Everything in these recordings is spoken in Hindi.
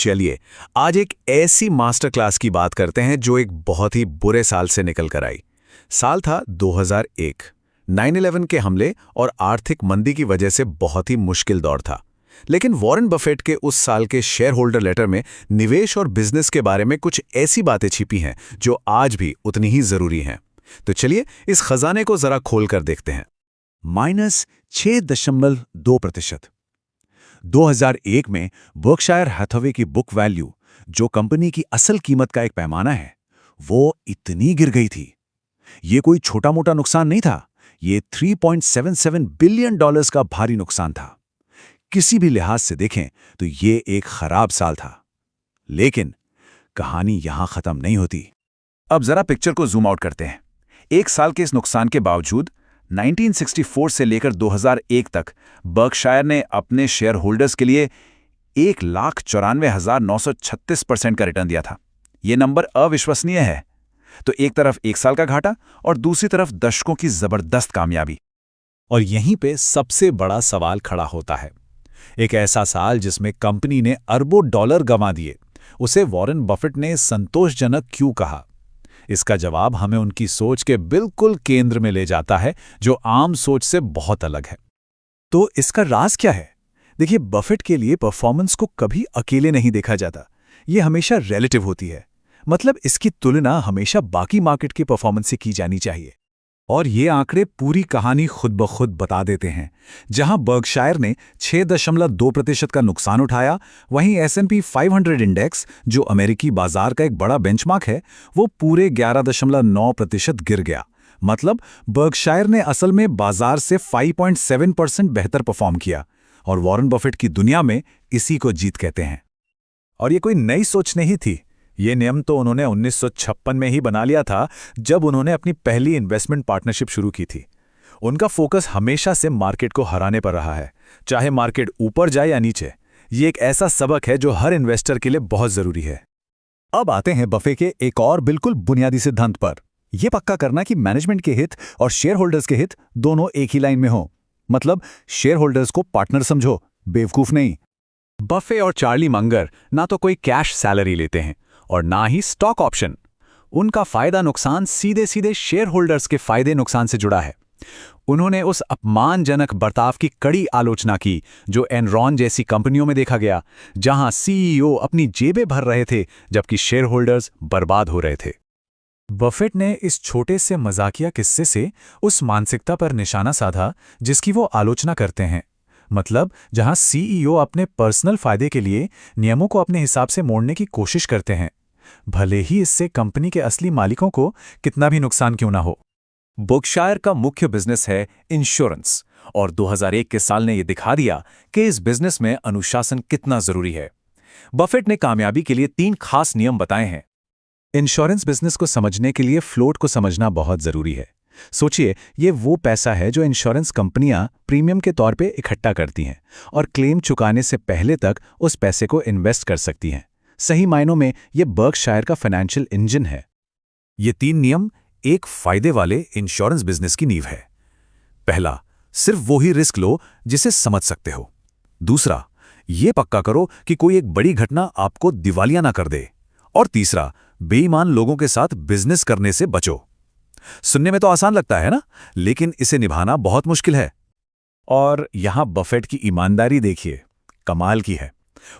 चलिए आज एक ऐसी मास्टर क्लास की बात करते हैं जो एक बहुत ही बुरे साल से निकल कर आई। साल था 2001। 9/11 के हमले और आर्थिक मंदी की वजह से बहुत ही मुश्किल दौर था। लेकिन वॉरेन बफेट के उस साल के शेयर होल्डर लेटर में निवेश और बिजनेस के बारे में कुछ ऐसी बातें छिपी हैं जो आज भी उतनी ही जरूरी हैं। तो चलिए इस खजाने को जरा खोल कर देखते हैं। -6.2%। 2001 में बर्कशायर हैथवे की बुक वैल्यू, जो कंपनी की असल कीमत का एक पैमाना है, वो इतनी गिर गई थी। ये कोई छोटा मोटा नुकसान नहीं था, ये $3.77 बिलियन का भारी नुकसान था। किसी भी लिहाज से देखें तो ये एक खराब साल था। लेकिन कहानी यहां खत्म नहीं होती। अब जरा पिक्चर को जूम आउट करते हैं। एक साल के इस नुकसान के बावजूद 1964 से लेकर 2001 तक बर्कशायर ने अपने शेयर होल्डर्स के लिए 1,94,936% का रिटर्न दिया था। यह नंबर अविश्वसनीय है। तो एक तरफ एक साल का घाटा और दूसरी तरफ दशकों की जबरदस्त कामयाबी। और यहीं पे सबसे बड़ा सवाल खड़ा होता है। एक ऐसा साल जिसमें कंपनी ने अरबों डॉलर गंवा दिए, उसे वॉरेन बफेट ने संतोषजनक क्यों कहा? इसका जवाब हमें उनकी सोच के बिल्कुल केंद्र में ले जाता है, जो आम सोच से बहुत अलग है। तो इसका राज क्या है? देखिए, बफेट के लिए परफॉर्मेंस को कभी अकेले नहीं देखा जाता। ये हमेशा रिलेटिव होती है। मतलब इसकी तुलना हमेशा बाकी मार्केट के परफॉर्मेंस से की जानी चाहिए। और ये आंकड़े पूरी कहानी खुद ब खुद बता देते हैं। जहां बर्कशायर ने 6.2% का नुकसान उठाया, वहीं S&P 500 इंडेक्स, जो अमेरिकी बाजार का एक बड़ा बेंचमार्क है, वो पूरे 11.9% गिर गया। मतलब बर्कशायर ने असल में बाजार से 5.7% बेहतर परफॉर्म किया। और वॉरेन बफेट की दुनिया में इसी को जीत कहते हैं। और ये कोई नई सोच नहीं थी। ये नियम तो उन्होंने 1956 में ही बना लिया था, जब उन्होंने अपनी पहली इन्वेस्टमेंट पार्टनरशिप शुरू की थी। उनका फोकस हमेशा से मार्केट को हराने पर रहा है, चाहे मार्केट ऊपर जाए या नीचे। ये एक ऐसा सबक है जो हर इन्वेस्टर के लिए बहुत जरूरी है। अब आते हैं बफे के एक और बिल्कुल बुनियादी सिद्धांत पर। यह पक्का करना कि मैनेजमेंट के हित और शेयर होल्डर्स के हित दोनों एक ही लाइन में हो। मतलब शेयर होल्डर्स को पार्टनर समझो, बेवकूफ नहीं। बफे और चार्ली मंगर ना तो कोई कैश सैलरी लेते हैं और ना ही स्टॉक ऑप्शन। उनका फायदा नुकसान सीधे सीधे शेयर होल्डर्स के फायदे नुकसान से जुड़ा है। उन्होंने उस अपमानजनक बर्ताव की कड़ी आलोचना की जो एनरॉन जैसी कंपनियों में देखा गया, जहां सीईओ अपनी जेबें भर रहे थे जबकि शेयर होल्डर्स बर्बाद हो रहे थे। बफेट ने इस छोटे से मजाकिया किस्से से उस मानसिकता पर निशाना साधा जिसकी वो आलोचना करते हैं। मतलब जहां सीईओ अपने पर्सनल फायदे के लिए नियमों को अपने हिसाब से मोड़ने की कोशिश करते हैं, भले ही इससे कंपनी के असली मालिकों को कितना भी नुकसान क्यों ना हो। बर्कशायर का मुख्य बिजनेस है इंश्योरेंस, और 2001 के साल ने यह दिखा दिया कि इस बिजनेस में अनुशासन कितना जरूरी है। बफेट ने कामयाबी के लिए 3 खास नियम बताए हैं। इंश्योरेंस बिजनेस को समझने के लिए फ्लोट को समझना बहुत जरूरी है। सोचिए, ये वो पैसा है जो इंश्योरेंस कंपनियां प्रीमियम के तौर पे इकट्ठा करती हैं और क्लेम चुकाने से पहले तक उस पैसे को इन्वेस्ट कर सकती हैं। सही मायनों में ये बर्कशायर का फाइनेंशियल इंजन है। ये 3 नियम एक फायदे वाले इंश्योरेंस बिजनेस की नींव है। पहला, सिर्फ वो ही रिस्क लो जिसे समझ सकते हो। दूसरा, ये पक्का करो कि कोई एक बड़ी घटना आपको दिवालिया ना कर दे। और तीसरा, बेईमान लोगों के साथ बिजनेस करने से बचो। सुनने में तो आसान लगता है ना, लेकिन इसे निभाना बहुत मुश्किल है। और यहां बफेट की ईमानदारी देखिए, कमाल की है।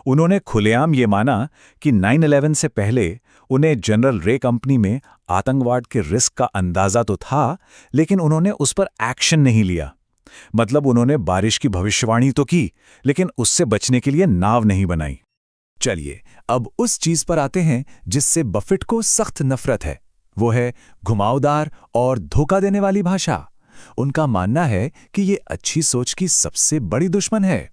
उन्होंने खुलेआम ये माना कि 9/11 से पहले उन्हें जनरल रे कंपनी में आतंकवाद के रिस्क का अंदाजा तो था, लेकिन उन्होंने उस पर एक्शन नहीं लिया। मतलब उन्होंने बारिश की भविष्यवाणी तो की, लेकिन उससे बचने के लिए नाव नहीं बनाई। चलिए अब उस चीज पर आते हैं जिससे बफेट को सख्त नफरत है। वो है घुमावदार और धोखा देने वाली भाषा। उनका मानना है कि ये अच्छी सोच की सबसे बड़ी दुश्मन है।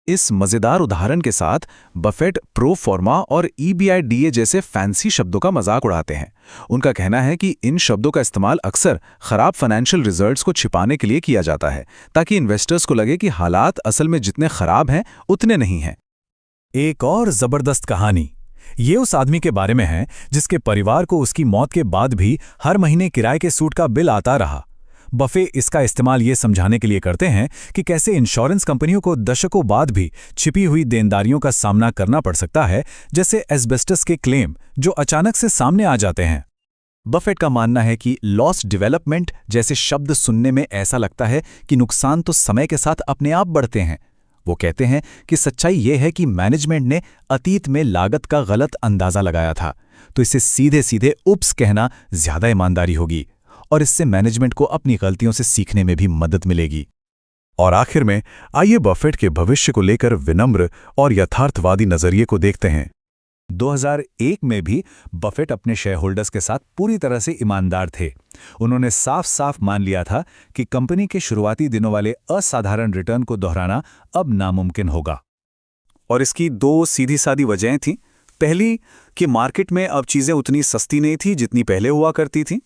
इस मजेदार उदाहरण के साथ बफेट प्रो फॉर्मा और EBITDA जैसे फैंसी शब्दों का मजाक उड़ाते हैं। उनका कहना है कि इन शब्दों का इस्तेमाल अक्सर खराब फाइनेंशियल रिजल्ट्स को छिपाने के लिए किया जाता है, ताकि इन्वेस्टर्स को लगे कि हालात असल में जितने खराब हैं उतने नहीं हैं। एक और जबरदस्त कहानी ये उस आदमी के बारे में है जिसके परिवार को उसकी मौत के बाद भी हर महीने किराए के सूट का बिल आता रहा। बफे इसका इस्तेमाल ये समझाने के लिए करते हैं कि कैसे इंश्योरेंस कंपनियों को दशकों बाद भी छिपी हुई देनदारियों का सामना करना पड़ सकता है, जैसे एस्बेस्टस के क्लेम जो अचानक से सामने आ जाते हैं। बफेट का मानना है कि लॉस डेवलपमेंट जैसे शब्द सुनने में ऐसा लगता है कि नुकसान तो समय के साथ अपने आप बढ़ते हैं। वो कहते हैं कि सच्चाई ये है कि मैनेजमेंट ने अतीत में लागत का गलत अंदाजा लगाया था, तो इसे सीधे सीधे उप्स कहना ज्यादा ईमानदारी होगी और इससे मैनेजमेंट को अपनी गलतियों से सीखने में भी मदद मिलेगी। और आखिर में आइए बफेट के भविष्य को लेकर विनम्र और यथार्थवादी नजरिए को देखते हैं। 2001 में भी बफेट अपने शेयर होल्डर्स के साथ पूरी तरह से ईमानदार थे। उन्होंने साफ साफ मान लिया था कि कंपनी के शुरुआती दिनों वाले असाधारण रिटर्न को दोहराना अब नामुमकिन होगा। और इसकी दो सीधी सादी वजहें थीं। पहली कि मार्केट में अब चीज़ें उतनी सस्ती नहीं थी जितनी पहले हुआ करती थीं,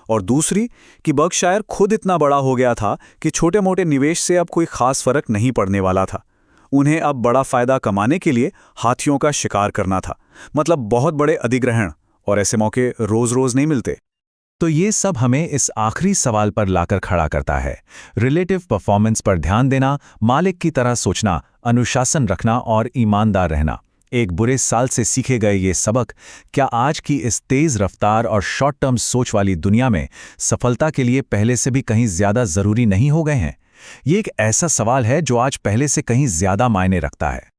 और दूसरी कि बर्कशायर खुद इतना बड़ा हो गया था कि छोटे मोटे निवेश से अब कोई खास फर्क नहीं पड़ने वाला था। उन्हें अब बड़ा फायदा कमाने के लिए हाथियों का शिकार करना था, मतलब बहुत बड़े अधिग्रहण, और ऐसे मौके रोज रोज नहीं मिलते। तो ये सब हमें इस आखिरी सवाल पर लाकर खड़ा करता है। रिलेटिव परफॉर्मेंस पर ध्यान देना, मालिक की तरह सोचना, अनुशासन रखना और ईमानदार रहना। एक बुरे साल से सीखे गए ये सबक क्या आज की इस तेज रफ्तार और शॉर्ट टर्म सोच वाली दुनिया में सफलता के लिए पहले से भी कहीं ज्यादा जरूरी नहीं हो गए हैं? ये एक ऐसा सवाल है जो आज पहले से कहीं ज्यादा मायने रखता है।